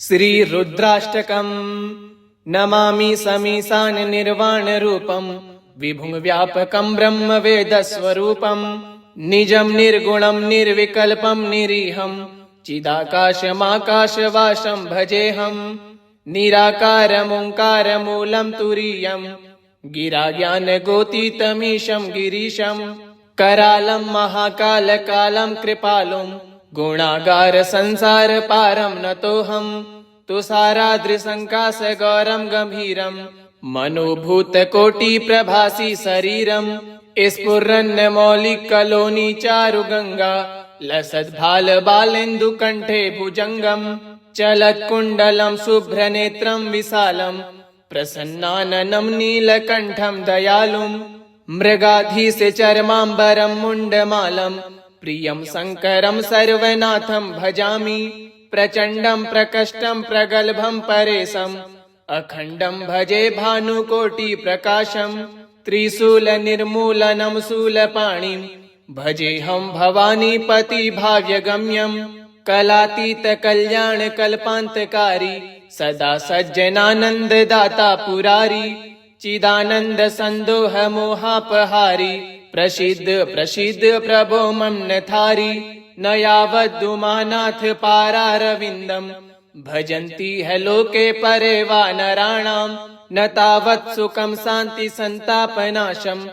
श्री रुद्राष्टकम्। नमामि समीशान निर्वाण रूपम् विभुं व्यापकं ब्रह्म वेद स्वरूपम् निजं निर्गुणं निर्विकल्पं निरीहं चिदाकाशमाकाशवासं भजेऽहम् निराकारमोङ्कारमूलं तुरीयं गिराज्ञानगोतीतमीशं गिरीशं करालं महाकालकालं कृपालुं गुणागार संसार पारं नतोऽहम् तुषाराद्रिसङ्काशगौरं गम्भीरं मनोभूतकोटिप्रभासि शरीरं स्फुरन्मौलिकलोनि चारुगङ्गा लसद्भालबालेन्दुकण्ठे भुजङ्गं चलत्कुण्डलं शुभ्रनेत्रं विशालं प्रसन्नाननं नीलकण्ठं दयालुं मृगाधीशचर्माम्बरं मुण्डमालं प्रियं शङ्करं सर्वनाथं भजामि प्रचण्डं प्रकष्टं प्रगल्भं परेशम् अखण्डं भजे भानुकोटिप्रकाशं त्रिशूलनिर्मूलनं शूलपाणिं भजेऽहं भवानीपतिभाव्यगम्यं कलातीतकल्याणकल्पान्तकारी सदा सज्जनानन्ददाता पुरारी चिदानन्दसन्दोहमोहापहारी प्रसीद प्रसीद प्रभो मम नथारी न यावद्दुमानाथ पारारविन्दम् भजन्ति है लोके परे वा नराणां न तावत् सुखं शान्ति संतापनाशम्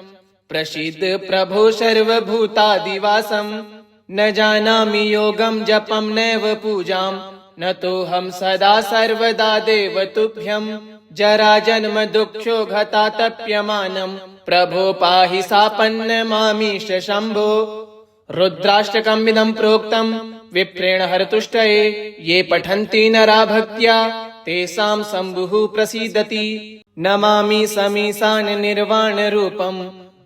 प्रसीद प्रभो सर्वभूतादिवासं न जानामि योगं जपं नैव पूजां न तोऽहं सदा सर्वदा देव तुभ्यं जराजन्म दुःखोघतातप्यमानं प्रभो पाहि सापन्नमामीश शम्भो। रुद्राष्टकमिदं प्रोक्तं विप्रेण हरतुष्टये ये पठन्ति नरा भक्त्या तेषां शम्भुः प्रसीदति। नमामि समीशान निर्वाण रूपं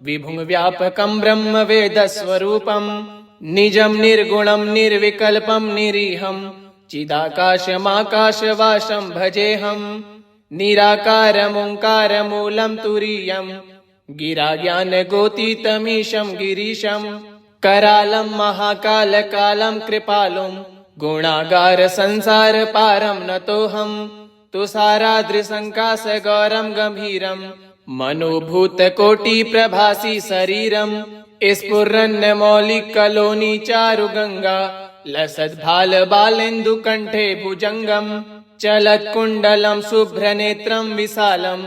विभुं व्यापकं ब्रह्म वेद स्वरूपं निजं निर्गुणं निर्विकल्पं निरीहं चिदाकाशमाकाशवासं भजेऽहं निराकारमोङ्कारमूलं तुरीयं गिराज्ञानगोतीतमीशं गिरीशं करालं महाकालकालं कृपालुं गुणागार संसार पारं नतोऽहम् तुषाराद्रिसङ्काशगौरं गम्भीरं मनोभूतकोटिप्रभासि शरीरं स्फुरन्मौलिकलोनि चारुगङ्गा लसद्भालबालेन्दुकण्ठे भुजङ्गं चलत्कुण्डलं शुभ्रनेत्रं विशालं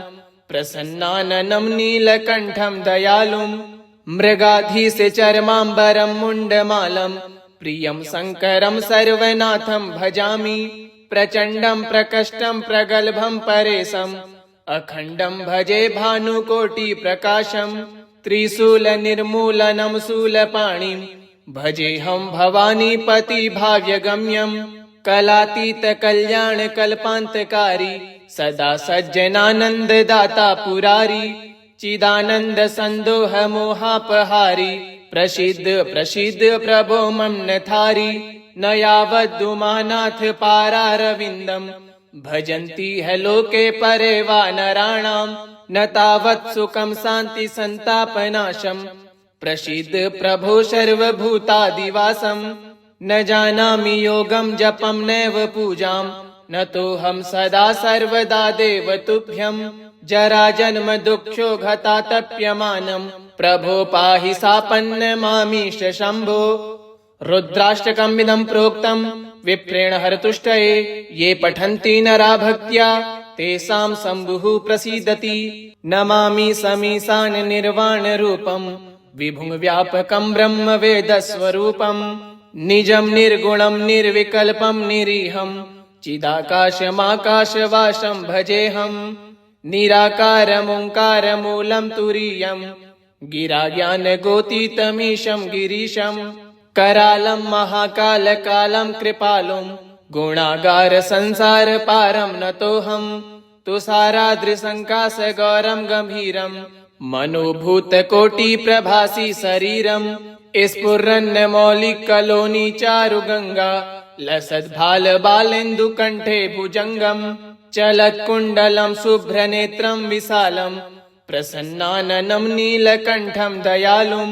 प्रसन्नाननं नीलकण्ठं दयालुं मृगाधीशचर्माम्बरं मुण्डमालं प्रियं शङ्करं सर्वनाथं भजामि प्रचण्डं प्रकष्टं प्रगल्भं परेशम् अखण्डं भजे भानुकोटिप्रकाशं त्रिशूलनिर्मूलनं शूलपाणिं भजेऽहं भवानीपतिभाव्यगम्यं कलातीतकल्याणकल्पान्तकारी सदा सज्जनानन्ददाता पुरारी चिदानन्दसन्दोहमोहापहारी प्रसीद प्रसीद प्रभो मम नथारी न यावद्दुमानाथ पारारविन्दम् भजन्ति है लोके परे वा नराणां न तावत् सुखं शान्ति संतापनाशम् प्रसीद प्रभो सर्वभूतादिवासं न जानामि योगं जपं नैव पूजां न तोऽहं सदा सर्वदा देव तुभ्यं जराजन्म दुःखोघतातप्यमानं प्रभो पाहि सापन्नमामीश शम्भो। रुद्राष्टकमिदं प्रोक्तं विप्रेण हरतुष्टये ये पठन्ति नरा भक्त्या तेषां शम्भुः प्रसीदति। नमामि समीशान निर्वाण रूपं विभुं व्यापकं ब्रह्म वेद स्वरूपं निजं निर्गुणं निर्विकल्पं निरीहं चिदाकाशमाकाशवासं भजेऽहम् निराकारमोङ्कारमूलं तुरीयं गिराज्ञानगोतीतमीशं गिरीशं करालं महाकालकालं कृपालुं गुणागार संसार पारं नतोऽहम् तुषाराद्रिसङ्काशगौरं गम्भीरं मनोभूतकोटिप्रभासि शरीरं स्फुरन्मौलिकलोनि चारुगङ्गा लसद्भालबालेन्दुकण्ठे भुजङ्गं चलत्कुण्डलं शुभ्रनेत्रं विशालं प्रसन्नाननं नीलकण्ठं दयालुं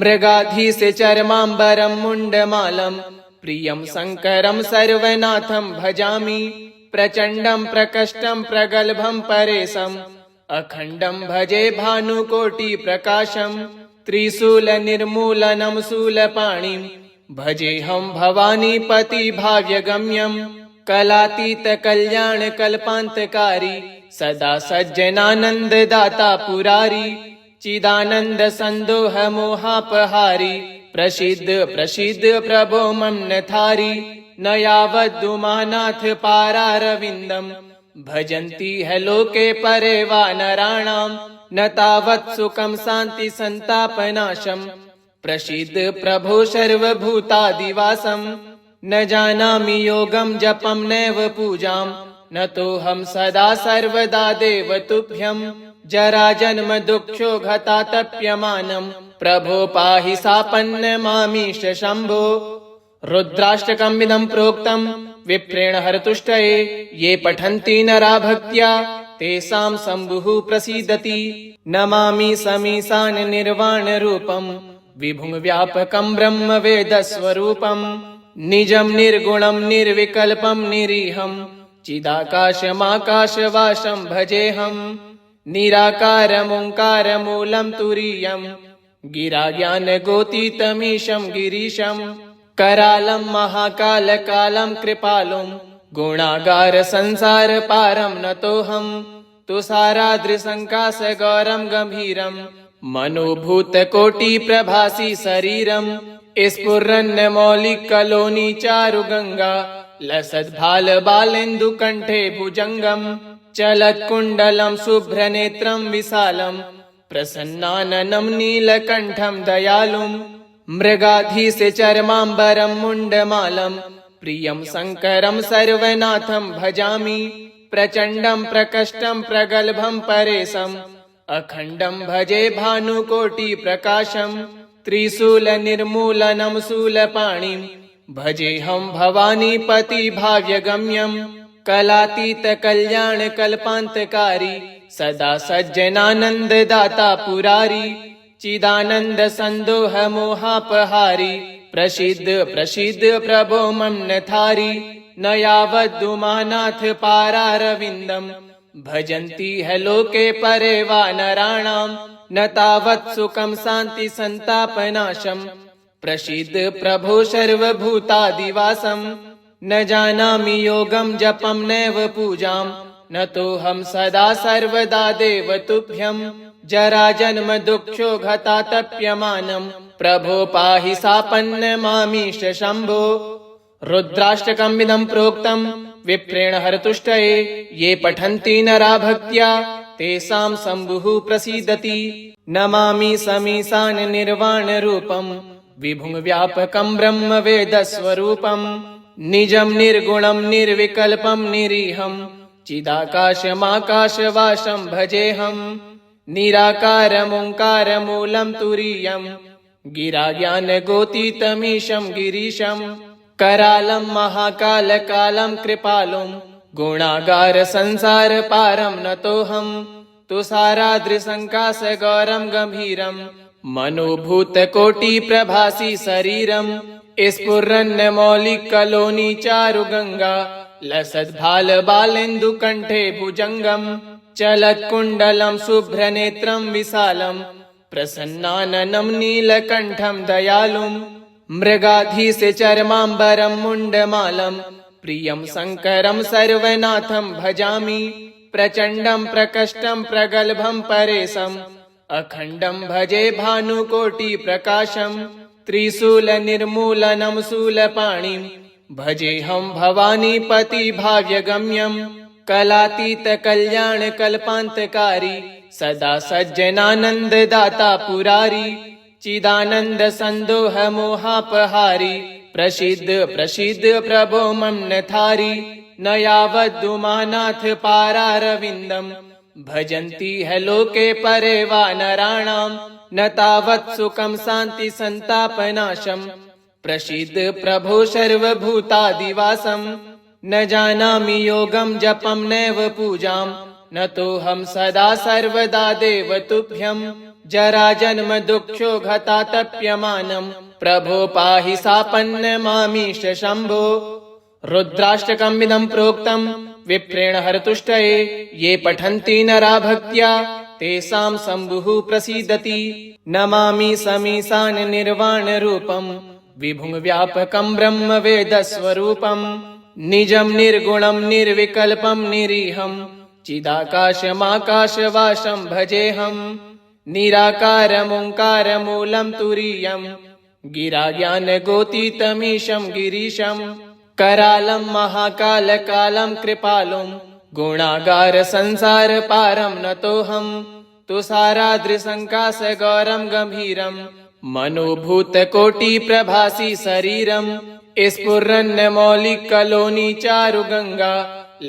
मृगाधीशचर्माम्बरं मुण्डमालं प्रियं शङ्करं सर्वनाथं भजामि प्रचण्डं प्रकष्टं प्रगल्भं परेशम् अखण्डं भजे भानुकोटिप्रकाशम् त्रिशूलनिर्मूलनं शूलपाणिं भजेऽहं भवानीपति भाव्यगम्यम् कलातीतकल्याणकल्पान्तकारी सदा सज्जनानन्ददाता पुरारी चिदानन्द सन्दोह मोहापहारी प्रसीद प्रसीद प्रभो मम नथारी न यावद्दुमानाथ पारारविन्दम् भजन्ति ह लोके परे वा नराणाम् न तावत् सुखं शान्ति सन्तापनाशम् प्रसीद प्रभो सर्वभूतादिवासम् न जानामि योगं जपं नैव पूजां न तोऽहं सदा सर्वदा देव तुभ्यम् जराजन्म दुःखोघतातप्यमानम् प्रभो पाहि सापन्नमामीश शम्भो रुद्राष्टकमिदं प्रोक्तम् विप्रेण हरतुष्टये ये पठन्ति नरा भक्त्या तेषां शम्भुः प्रसीदति नमामि समीशान निर्वाणरूपम् विभुं व्यापकं ब्रह्म वेदस्वरूपम् निजं निर्गुणं निर्विकल्पं निरीहं चिदाकाशमाकाशवासं भजेऽहम् निराकारमोङ्कारमूलं तुरीयम् गिराज्ञानगोतीतमीशं गिरीशम् करालं महाकालकालं कृपालुं गुणागार संसार पारं नतोऽहम् तुषाराद्रिसङ्काशगौरं गम्भीरं मनोभूतकोटिप्रभासि शरीरम् स्फुरन्नमौलिकलोनि चारुगङ्गा लसद्भालबालेन्दुकण्ठे भुजङ्गम् चलत्कुण्डलं शुभ्रनेत्रं विशालं प्रसन्नाननं नीलकण्ठं दयालुम् मृगाधीशचर्माम्बरं मुण्डमालं प्रियं शङ्करं सर्वनाथं भजामि प्रचण्डं प्रकष्टं प्रगल्भं परेशम् अखण्डं भजे भानुकोटिप्रकाशम् त्रिशूलनिर्मूलनं शूलपाणिं भजेऽहं भवानीपति भाव्यगम्यम् कलातीतकल्याणकल्पान्तकारी सदा सज्जनानन्ददाता पुरारी चिदानन्द सन्दोह मोहापहारी प्रसीद प्रसीद प्रभो मम नथारी न यावद्दुमानाथ पारारविन्दम् भजन्ति ह लोके परे वा नराणाम् न तावत् सुखं शान्ति सन्तापनाशम् प्रसीद प्रभो सर्वभूतादिवासम् न जानामि योगं जपं नैव पूजां न तोऽहं सदा सर्वदा देव तुभ्यम् जराजन्म दुःखोघतातप्यमानम् प्रभो पाहि सापन्नमामीश शम्भो रुद्राष्टकमिदं प्रोक्तम् विप्रेण हरतुष्टये ये पठन्ति नरा भक्त्या तेषां शम्भुः प्रसीदति नमामि समीशान निर्वाणरूपम् विभुं व्यापकं ब्रह्म वेदस्वरूपम् निजं निर्गुणं निर्विकल्पं निरीहं चिदाकाशमाकाशवासं भजेऽहम् निराकारमोङ्कारमूलं तुरीयम् गिराज्ञानगोतीतमीशं गिरीशम् करालं महाकालकालं कृपालुं गुणागार संसार पारं नतोऽहम् तुषाराद्रिसङ्काशगौरं गम्भीरं मनोभूतकोटिप्रभासि शरीरम् स्फुरन्नमौलिकलोनि चारुगङ्गा लसद्भालबालेन्दुकण्ठे भुजङ्गम् चलत्कुण्डलं शुभ्रनेत्रं विशालं प्रसन्नाननं नीलकण्ठं दयालुम् मृगाधीशचर्माम्बरं मुण्डमालं प्रियं शङ्करं सर्वनाथं भजामि प्रचण्डं प्रकष्टं प्रगल्भं परेशम् अखण्डं भजे भानुकोटिप्रकाशम् त्रिशूलनिर्मूलनं शूलपाणिं भजेऽहं भवानीपति भाव्यगम्यम् कलातीतकल्याणकल्पान्तकारी सदा सज्जनानन्ददाता पुरारी चिदानन्द सन्दोह मोहापहारी प्रसीद प्रसीद प्रभो मम नथारी न यावद्दुमानाथ पारारविन्दम् भजन्ति ह लोके परे वा नराणाम् न तावत् सुखं शान्ति सन्तापनाशम् प्रसीद प्रभो सर्वभूतादिवासम् न जानामि योगं जपं नैव पूजां न तोऽहं सदा सर्वदा देव तुभ्यम् जराजन्म दुःखोघतातप्यमानम् प्रभो पाहि सापन्नमामीश शम्भो रुद्राष्टकमिदं प्रोक्तम् विप्रेण हरतुष्टये ये पठन्ति नरा भक्त्या तेषां शम्भुः प्रसीदति। नमामि समीशान निर्वाण रूपम् विभुं व्यापकं ब्रह्म वेदस्वरूपम् निजं निर्गुणं निर्विकल्पं निरीहं चिदाकाशमाकाशवासं भजेऽहम्। निराकारमोङ्कारमूलं तुरीयम् गिराज्ञानगोतीतमीशं गिरीशम् करालं महाकालकालं कृपालुं गुणागार संसार पारं नतोऽहम्। तुषाराद्रिसङ्काशगौरं गम्भीरं मनोभूतकोटिप्रभासि शरीरम् स्फुरन्मौलिकलोनि चारुगङ्गा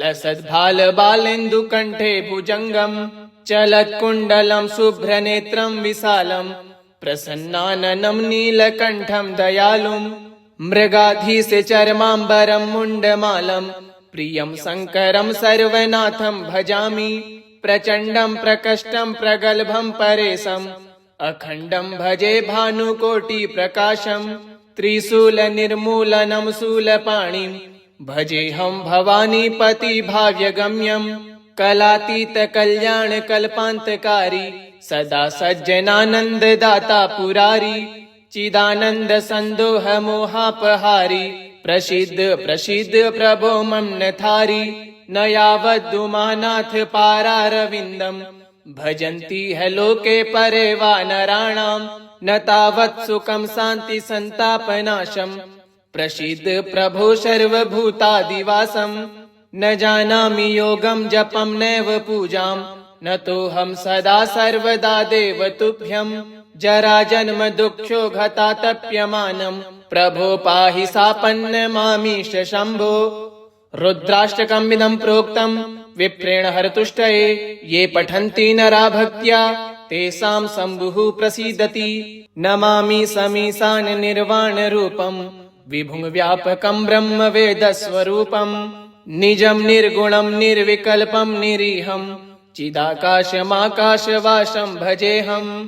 लसद्भालबालेन्दुकण्ठे भुजङ्गम् चलत्कुण्डलं शुभ्रनेत्रं विशालं प्रसन्नाननं नीलकण्ठं दयालुं मृगाधीशचर्माम्बरं मुण्डमालं प्रियं शङ्करं सर्वनाथं भजामि। प्रचण्डं प्रकष्टं प्रगल्भं परेशम् अखण्डं भजे भानुकोटिप्रकाशम् त्रिशूलनिर्मूलनं शूलपाणिं भजेऽहं भवानीपति भाव्यगम्यम्। कलातीतकल्याणकल्पान्तकारी सदा सज्जनानन्ददाता पुरारी चिदानन्दसन्दोहमोहापहारी प्रसीद प्रसीद प्रभो मम नथारी। न यावद्दुमानाथ पारारविन्दं भजन्ति ह लोके परे वा नराणाम् न तावत् सुखं शान्ति सन्तापनाशं प्रसीद प्रभो सर्वभूतादिवासम्। न जानामि योगं जपं नैव पूजां न तोऽहं सदा सर्वदा देव तुभ्यं। जराजन्म दुःखो घतातप्यमानं प्रभो पाहि शापन्नमामीश शम्भो। रुद्राष्टकमिदं प्रोक्तं विप्रेण हरतुष्टये ये पठन्ति नरा भक्त्या तेषां शम्भुः प्रसीदति। नमामि समीशान निर्वाण रूपं विभुं व्यापकं ब्रह्म वेदस्वरूपम् निजं निर्गुणं निर्विकल्पं निरीहं चिदाकाशमाकाशवासं भजेऽहम्।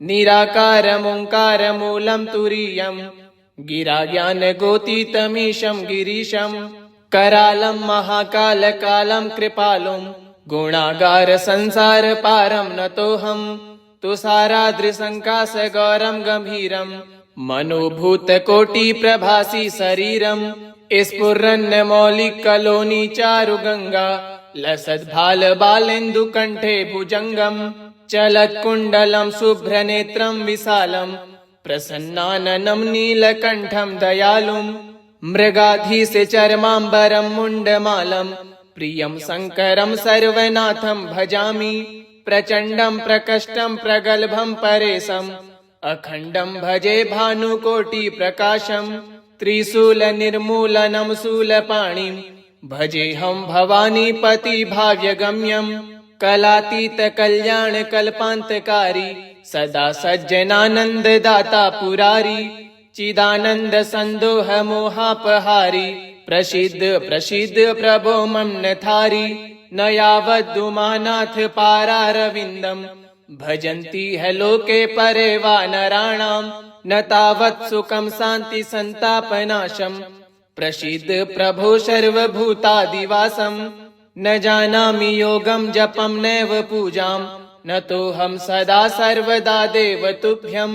निराकारमोङ्कारमूलं तुरीयम् गिराज्ञानगोतीतमीशं गिरीशम् करालं महाकालकालं कृपालुं गुणागार संसार पारं नतोऽहम्। तुषाराद्रिसङ्काशगौरं गम्भीरं मनोभूतकोटिप्रभासि शरीरम् स्फुरन्मौलिकलोनि चारुगङ्गा लसद्भालबालेन्दुकण्ठे भुजङ्गम् चलत्कुण्डलं शुभ्रनेत्रं विशालं प्रसन्नाननं नीलकण्ठं दयालुं मृगाधीशचर्माम्बरं मुण्डमालं प्रियं शङ्करं सर्वनाथं भजामि। प्रचण्डं प्रकष्टं प्रगल्भं परेशम् अखण्डं भजे भानुकोटिप्रकाशम् त्रिशूलनिर्मूलनं शूलपाणिं भजेऽहं भवानीपति भाव्यगम्यम्। कलातीतकल्याणकल्पान्तकारी सदा सज्जनानन्ददाता पुरारी चिदानन्दसन्दोहमोहापहारी प्रसीद प्रसीद प्रभो मम नथारी। न यावद्दुमानाथ पारारविन्दं भजन्ति ह लोके परे वा नराणाम् न तावत् सुखं शान्ति सन्तापनाशं प्रसीद प्रभो सर्वभूतादिवासम्। न जानामि योगं जपं नैव पूजां न तोऽहं सदा सर्वदा देव तुभ्यं।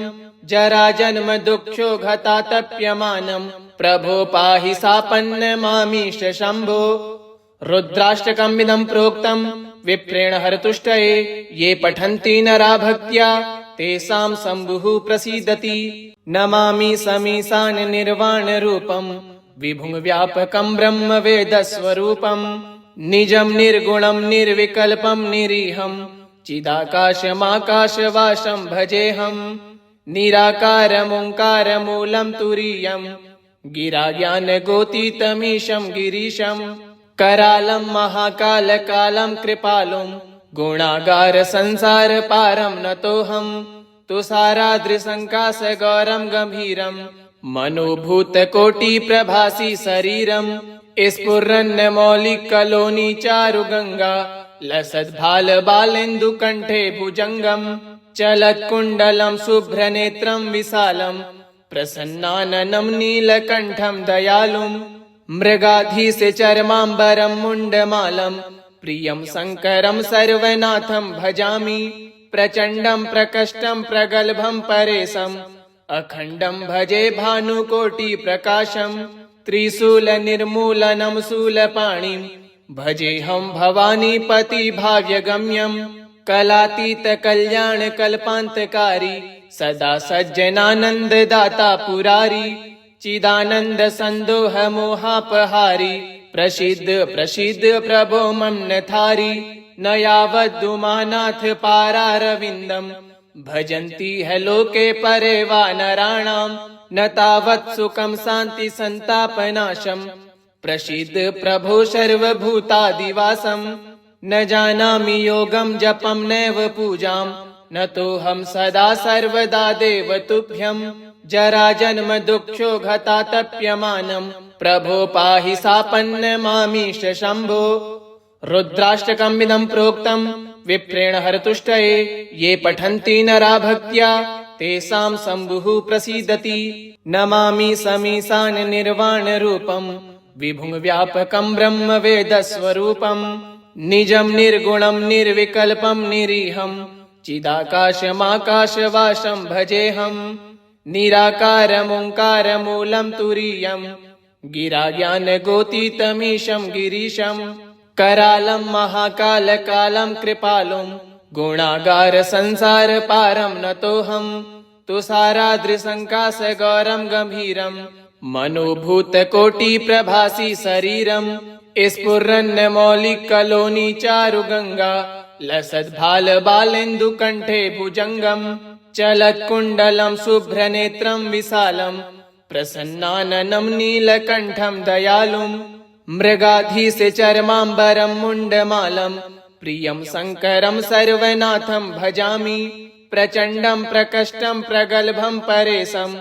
जराजन्म दुःखो घतातप्यमानं प्रभो पाहि शापन्नमामीश शम्भो। रुद्राष्टकमिदं प्रोक्तं विप्रेण हरतुष्टये ये पठन्ति नरा भक्त्या तेषां शम्भुः प्रसीदति। नमामि समीशान निर्वाण रूपं विभुं व्यापकं ब्रह्म वेदस्वरूपम् निजं निर्गुणं निर्विकल्पं निरीहं चिदाकाशमाकाशवासं भजेऽहम्। निराकारमोङ्कारमूलं तुरीयम् गिराज्ञानगोतीतमीशं गिरीशम् करालं महाकालकालं कृपालुं गुणागार संसार पारं नतोऽहम्। तुषाराद्रिसङ्काशगौरं गम्भीरं मनोभूतकोटिप्रभासि शरीरम् स्फुरन्मौलिकलोनि चारुगङ्गा लसद्भालबालेन्दुकण्ठे भुजङ्गम् चलत्कुण्डलं शुभ्रनेत्रं विशालं प्रसन्नाननं नीलकण्ठं दयालुं मृगाधीस्य चर्माम्बरं मुण्डमालं प्रियं शङ्करं सर्वनाथं भजामि प्रचण्डं प्रकष्टं प्रगल्भं परेशम् अखण्डं भजे भानुकोटिप्रकाशं त्रिशूलनिर्मूलनं शूलपाणिं भजेऽहं भवानीपति भाव्यगम्यं कलातीतकल्याणकल्पान्तकारी सदा सज्जनानन्ददाता पुरारी चिदानन्दसन्दोहमोहापहारी प्रसीद प्रसीद प्रभो मम नथारी न यावद्दुमानाथ पारारविन्दम् भजन्ति है लोके परे वा नराणां न तावत् सुखं शान्ति सन्तापनाशम् प्रसीद प्रभो सर्वभूतादिवासं न जानामि योगं जपं नैव पूजां न तोऽहं सदा सर्वदा देव तुभ्यं जराजन्म दुःखोघतातप्यमानं प्रभो पाहि सापन्नमामीश शम्भो रुद्राष्टकमिदं प्रोक्तं विप्रेण हरतुष्टये ये पठन्ति नरा भक्त्या तेषां शम्भुः प्रसीदति नमामि समीशान निर्वाणरूपं विभुं व्यापकं ब्रह्मवेदस्वरूपं निजं निर्गुणं निर्विकल्पं निरीहं चिदाकाशमाकाशवासं भजेऽहं निराकारमोङ्कारमूलं तुरीयं गिराज्ञानगोतीतमीशं गिरीशं करालं महाकालकालं कृपालुं गुणागार संसारपारं नतोऽहं तुषाराद्रिसङ्काशगौरं गम्भीरं मनोभूतकोटिप्रभासि शरीरं स्फुरन्नमौलिकलोनि चारुगङ्गा लसद्भालबालेन्दुकण्ठे भुजङ्गम् चलत्कुण्डलं शुभ्रनेत्रं विशालं प्रसन्नाननं नीलकण्ठं दयालुं मृगाधीस्य चर्माम्बरं मुण्डमालं प्रियं शङ्करं सर्वनाथं भजामि प्रचण्डं प्रकष्टं प्रगल्भं परेशम्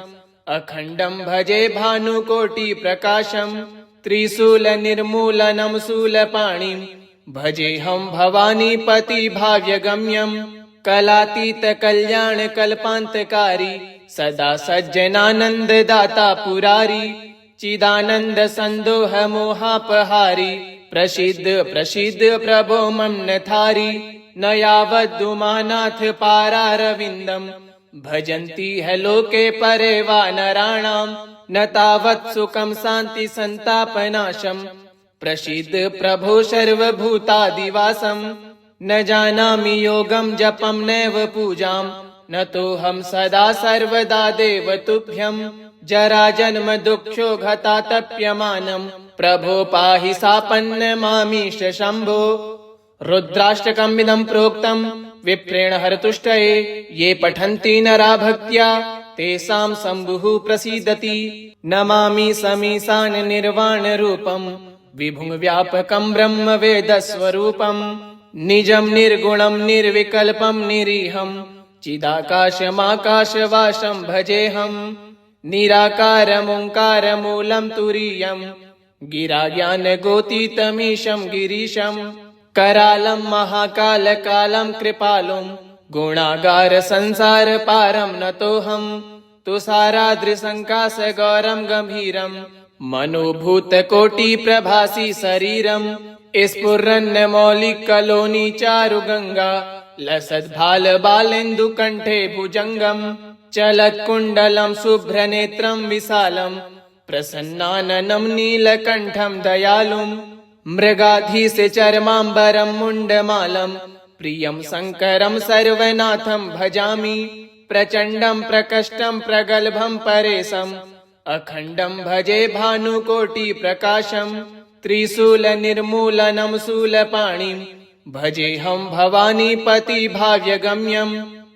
अखण्डं भजे भानुकोटिप्रकाशं त्रिशूलनिर्मूलनं शूलपाणिं भजेऽहं भवानीपति भाव्यगम्यं कलातीतकल्याणकल्पान्तकारी सदा सज्जनानन्ददाता पुरारी चिदानन्दसन्दोहमोहापहारी प्रसीद प्रसीद प्रभो मम नथारी न यावद्दुमानाथ पारारविन्दम् भजन्ति है लोके परे वा नराणां न तावत् सुखं शान्ति सन्तापनाशम् प्रसीद प्रभो सर्वभूतादिवासं न जानामि योगं जपं नैव पूजां न तोऽहं सदा सर्वदा देव तुभ्यं जराजन्म दुःखोघतातप्यमानं प्रभो पाहि सापन्नमामीश शम्भो रुद्राष्टकमिदं प्रोक्तं विप्रेण हरतुष्टये ये पठन्ति नरा भक्त्या तेषां शम्भुः प्रसीदति नमामि समीशान निर्वाणरूपं विभुं व्यापकं ब्रह्मवेदस्वरूपं निजं निर्गुणं निर्विकल्पं निरीहं चिदाकाशमाकाशवासं भजेऽहं निराकारमोङ्कारमूलं तुरीयं गिराज्ञानगोतीतमीशं गिरीशं करालं महाकालकालं कृपालुं गुणागार संसारपारं नतोऽहं तुषाराद्रिसङ्काशगौरं गम्भीरं मनोभूतकोटिप्रभासि शरीरं स्फुरन्नमौलिकलोनि चारुगङ्गा लसद्भालबालेन्दुकण्ठे भुजङ्गम् चलत्कुण्डलं शुभ्रनेत्रं विशालं प्रसन्नाननं नीलकण्ठं दयालुं मृगाधीस्य चर्माम्बरं मुण्डमालं प्रियं शङ्करं सर्वनाथं भजामि प्रचण्डं प्रकष्टं प्रगल्भं परेशम् अखण्डं भजे भानुकोटिप्रकाशं त्रिशूलनिर्मूलनं शूलपाणिं भजेऽहं भवानीपति भाव्यगम्यं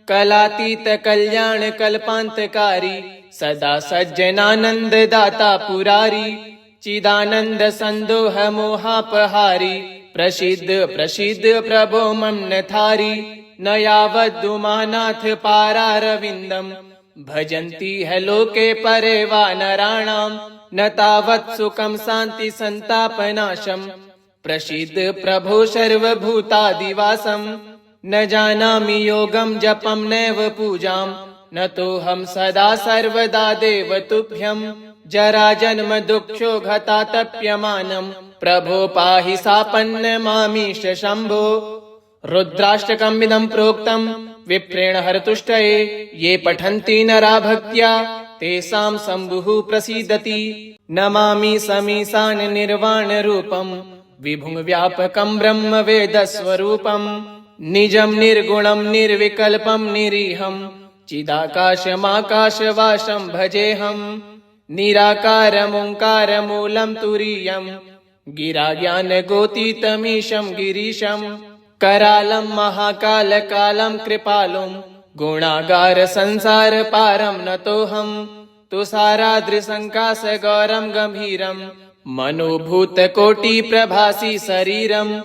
कलातीतकल्याणकल्पान्तकारी सदा सज्जनानन्ददाता पुरारी चिदानन्दसन्दोहमोहापहारी प्रसीद प्रसीद प्रभो मम नथारी न यावद्दुमानाथ पारारविन्दम् भजन्ति है लोके परे वा नराणां न तावत् सुखं शान्ति सन्तापनाशम् प्रसीद प्रभो सर्वभूतादिवासं न जानामि योगं जपं नैव पूजां न तोऽहं सदा सर्वदा देव तुभ्यं जरा जन्म दुक्षो घतातप्यमानम् प्रभो पाहि सापन्नमामीश शम्भो। रुद्राष्टकमिदं प्रोक्तम् विप्रेण हरतुष्टये ये पठन्ति नरा भक्त्या तेषां शम्भुः प्रसीदति। नमामि समीशान निर्वाण रूपम् विभुं व्यापकं ब्रह्म वेदस्वरूपम् निजं निर्गुणं निर्विकल्पं निरीहं चिदाकाशमाकाशवासं भजेऽहम्। निराकारमोङ्कारमूलं तुरीयम् गिराज्ञानगोतीतमीशं गिरीशम् करालं महाकालकालं कृपालुं गुणागार संसार पारं नतोऽहम्। तुषाराद्रिसङ्काशगौरं गम्भीरं मनोभूतकोटिप्रभासि शरीरम्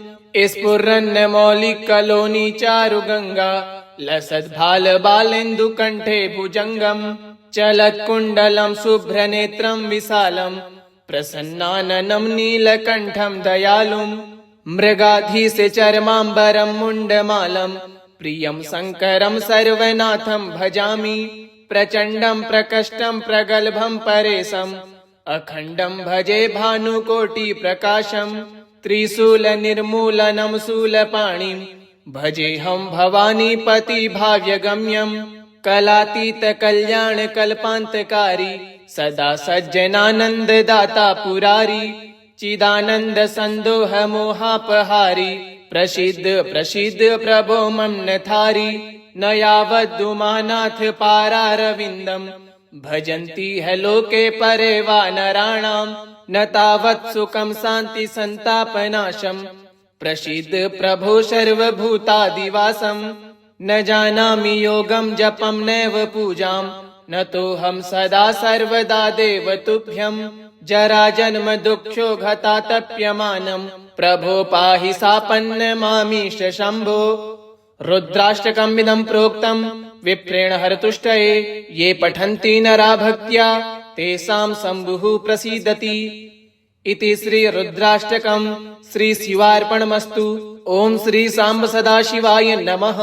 स्फुरन्नमौलिकलोनि चारुगङ्गा लसद्भालबालेन्दुकण्ठे भुजङ्गम् चलत्कुण्डलं शुभ्रनेत्रं विशालं प्रसन्नाननं नीलकण्ठं दयालुम् मृगाधीशचर्माम्बरं मुण्डमालं प्रियं शङ्करं सर्वनाथं भजामि। प्रचण्डं प्रकष्टं प्रगल्भं परेशम् अखण्डं भजे भानुकोटिप्रकाशम् त्रिशूलनिर्मूलनं शूलपाणिं भजेऽहं भवानीपति भाव्यगम्यम्। कलातीतकल्याणकल्पान्तकारी सदा सज्जनानन्ददाता पुरारी चिदानन्दसन्दोहमोहापहारी प्रसीद प्रसीद प्रभो मम नथारी। न यावद्दुमानाथ पारारविन्दम् भजन्ति ह लोके परे वा नराणाम् न तावत् सुखं शान्ति सन्तापनाशम् प्रसीद प्रभो सर्वभूतादिवासम्। न जानामि योगं जपं नैव पूजां न तोऽहं सदा सर्वदा देव तुभ्यम्। जरा जन्म दुक्षो घतातप्यमानम् प्रभो पाहि सापन्नमामीश शम्भो। रुद्राष्टकमिदं प्रोक्तम् विप्रेण हरतुष्टये ये पठन्ति नरा भक्त्या तेषां शम्भुः प्रसीदति। इति श्री रुद्राष्टकम् श्री शिवार्पणमस्तु। ओम श्री सांब सदाशिवाय नमः।